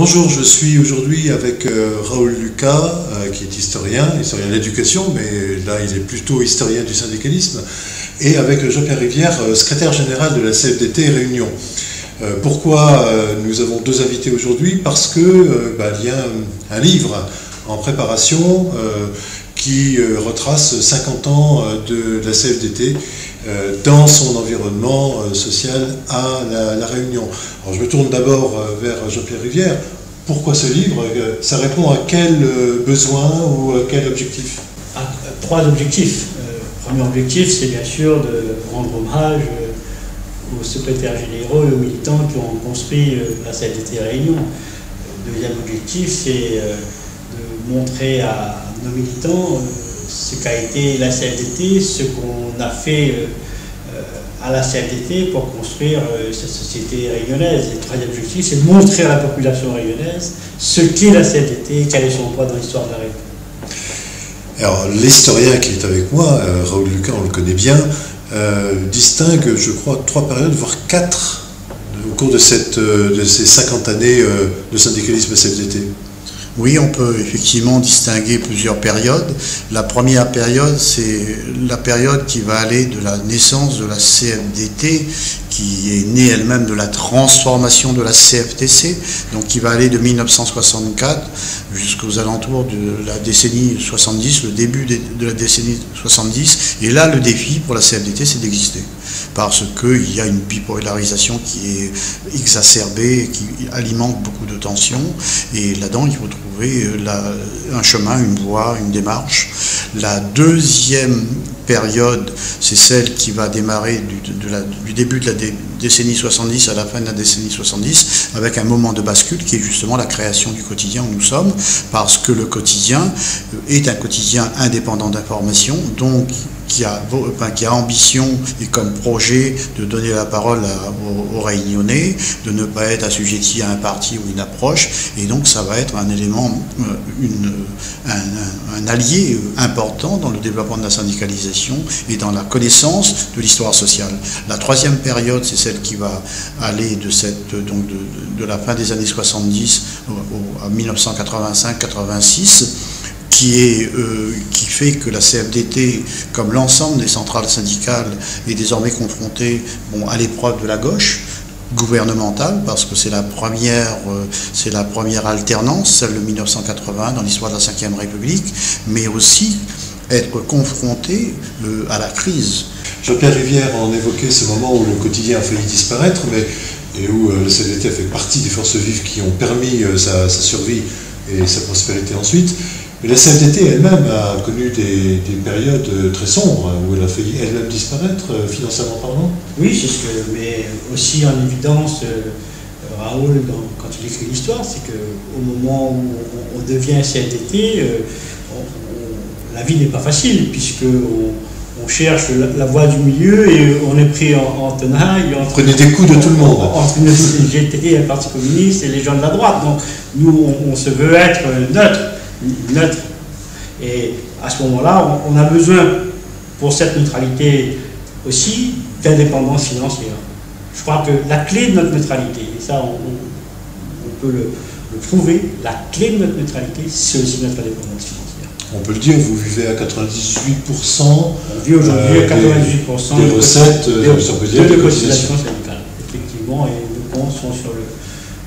Bonjour, je suis aujourd'hui avec Raoul Lucas, qui est historien de l'éducation, mais là il est plutôt historien du syndicalisme, et avec Jean-Pierre Rivière, secrétaire général de la CFDT Réunion. Pourquoi nous avons deux invités aujourd'hui? Parce que il y a un livre en préparation qui retrace 50 ans de la CFDT dans son environnement social à la Réunion. Alors je me tourne d'abord vers Jean-Pierre Rivière. Pourquoi ce livre? Ça répond à quel besoin ou à quel objectif? Trois objectifs. Premier objectif, c'est bien sûr de rendre hommage aux secrétaires généraux et aux militants qui ont construit la CFDT Réunion. Deuxième objectif, c'est de montrer à nos militants ce qu'a été la CFDT, ce qu'on a fait à la CFDT pour construire cette société réunionnaise. Et le troisième objectif, c'est de montrer à la population réunionnaise ce qu'est la CFDT et quel est son poids dans l'histoire de la Réunion. Alors l'historien qui est avec moi, Raoul Lucas, on le connaît bien, distingue, je crois, 3 périodes, voire 4 au cours de ces 50 années de syndicalisme CFDT. Oui, on peut effectivement distinguer plusieurs périodes. La première période, c'est la période qui va aller de la naissance de la CFDT, qui est née elle-même de la transformation de la CFTC, donc qui va aller de 1964 jusqu'aux alentours de la décennie 70, le début de la décennie 70. Et là, le défi pour la CFDT, c'est d'exister, parce qu'il y a une bipolarisation qui est exacerbée, qui alimente beaucoup de tensions, et là-dedans, il faut trouver un chemin, une voie, une démarche. La deuxième période, c'est celle qui va démarrer du début de la décennie 70 à la fin de la décennie 70, avec un moment de bascule qui est justement la création du quotidien où nous sommes, parce que le quotidien est un quotidien indépendant d'information, donc qui a ambition et comme projet de donner la parole aux Réunionnais, de ne pas être assujetti à un parti ou une approche, et donc ça va être un élément, un allié important dans le développement de la syndicalisation et dans la connaissance de l'histoire sociale. La troisième période, c'est celle qui va aller de la fin des années 70 à 1985-86, qui fait que la CFDT, comme l'ensemble des centrales syndicales, est désormais confrontée à l'épreuve de la gauche gouvernementale, parce que c'est la première alternance, celle de 1980 dans l'histoire de la Ve République, mais aussi être confronté à la crise. Jean-Pierre Rivière en évoquait ce moment où le quotidien a failli disparaître, et où la CFDT a fait partie des forces vives qui ont permis sa survie et sa prospérité ensuite. Mais la CFDT elle-même a connu des périodes très sombres, où elle a failli elle-même disparaître, financièrement parlant. Oui, c'est ce que met aussi en évidence Raoul quand il écrit l'histoire, c'est qu'au moment où on devient CFDT, la vie n'est pas facile, puisqu'on cherche la voie du milieu et on est pris en tenaille. On prenait des coups de tout le monde. Entre le GT, le Parti communiste et les gens de la droite. Donc nous, on se veut être neutre. Et à ce moment-là, on a besoin, pour cette neutralité aussi, d'indépendance financière. Je crois que la clé de notre neutralité, et ça on peut le prouver, la clé de notre neutralité, c'est aussi notre indépendance financière. On peut le dire, vous vivez à 98%. On vit aujourd'hui à 98% des recettes de cotisations syndicales. Effectivement, et nos comptes sont sur le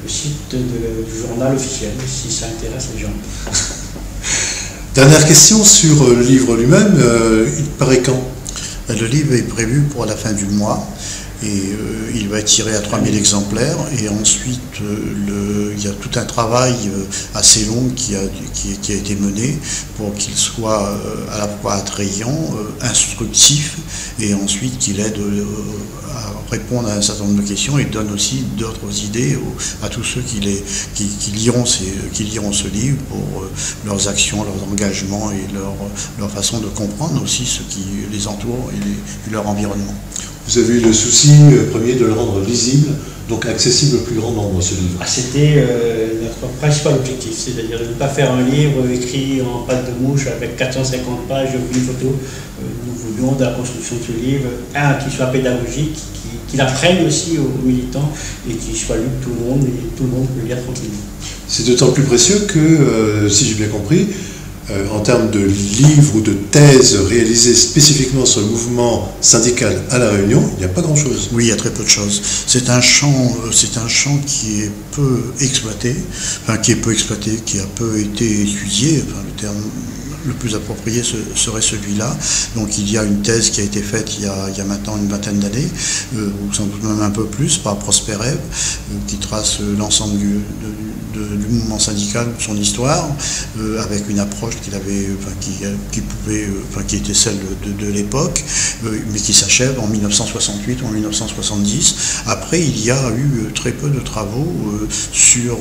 site du journal officiel, si ça intéresse les gens. Dernière question sur le livre lui-même, il paraît quand? Le livre est prévu pour la fin du mois, et il va être tiré à 3000 exemplaires, et ensuite il y a tout un travail assez long qui a été mené pour qu'il soit à la fois attrayant, instructif, et ensuite qu'il aide à répondre à un certain nombre de questions et donne aussi d'autres idées à tous ceux qui liront ce livre pour leurs actions, leurs engagements et leur façon de comprendre aussi ce qui les entoure et leur environnement. Vous avez eu le souci premier de le rendre lisible, donc accessible au plus grand nombre, ce livre. C'était notre principal objectif, c'est-à-dire de ne pas faire un livre écrit en pâte de mouche avec 450 pages et une photo. Nous voulions, dans la construction de ce livre, qui soit pédagogique, qu'il apprenne aussi aux militants et qu'il soit lu de tout le monde, et tout le monde peut le lire tranquillement. C'est d'autant plus précieux que, si j'ai bien compris, en termes de livres ou de thèses réalisées spécifiquement sur le mouvement syndical à La Réunion, il n'y a pas grand-chose. Oui, il y a très peu de choses. C'est un champ qui est peu exploité, qui a peu été étudié, le terme le plus approprié serait celui-là. Donc il y a une thèse qui a été faite il y a maintenant une vingtaine d'années, ou sans doute même un peu plus, par Prosper Eve, qui trace l'ensemble du mouvement syndical, son histoire, avec une approche qui était celle de l'époque, mais qui s'achève en 1968 ou en 1970. Après, il y a eu très peu de travaux qu'il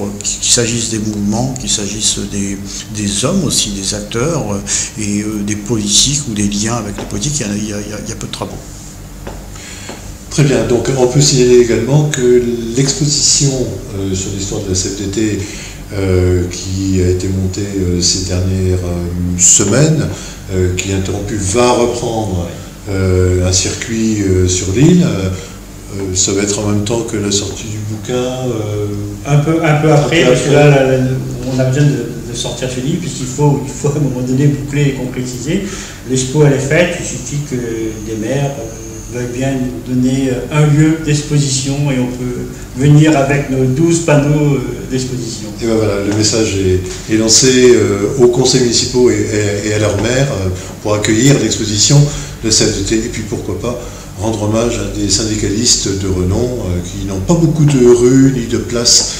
s'agisse des mouvements, qu'il s'agisse des hommes aussi, des acteurs, et des politiques ou des liens avec les politiques. Il y a peu de travaux. Très bien, donc on peut signaler également que l'exposition sur l'histoire de la CFDT qui a été montée ces dernières semaines, qui est interrompue, va reprendre un circuit sur l'île. Ça va être en même temps que la sortie du bouquin un peu après, parce que là, on a besoin de sortir ce livre, puisqu'il faut à un moment donné boucler et concrétiser. L'expo, elle est faite, il suffit que des maires veuillent bien nous donner un lieu d'exposition et on peut venir avec nos 12 panneaux d'exposition. Et ben voilà, le message est lancé aux conseils municipaux et à leurs maires pour accueillir l'exposition de la CFDT, et puis pourquoi pas rendre hommage à des syndicalistes de renom qui n'ont pas beaucoup de rues ni de places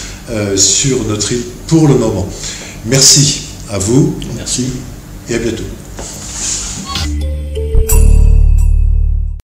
sur notre île pour le moment. Merci à vous. Merci. Et à bientôt.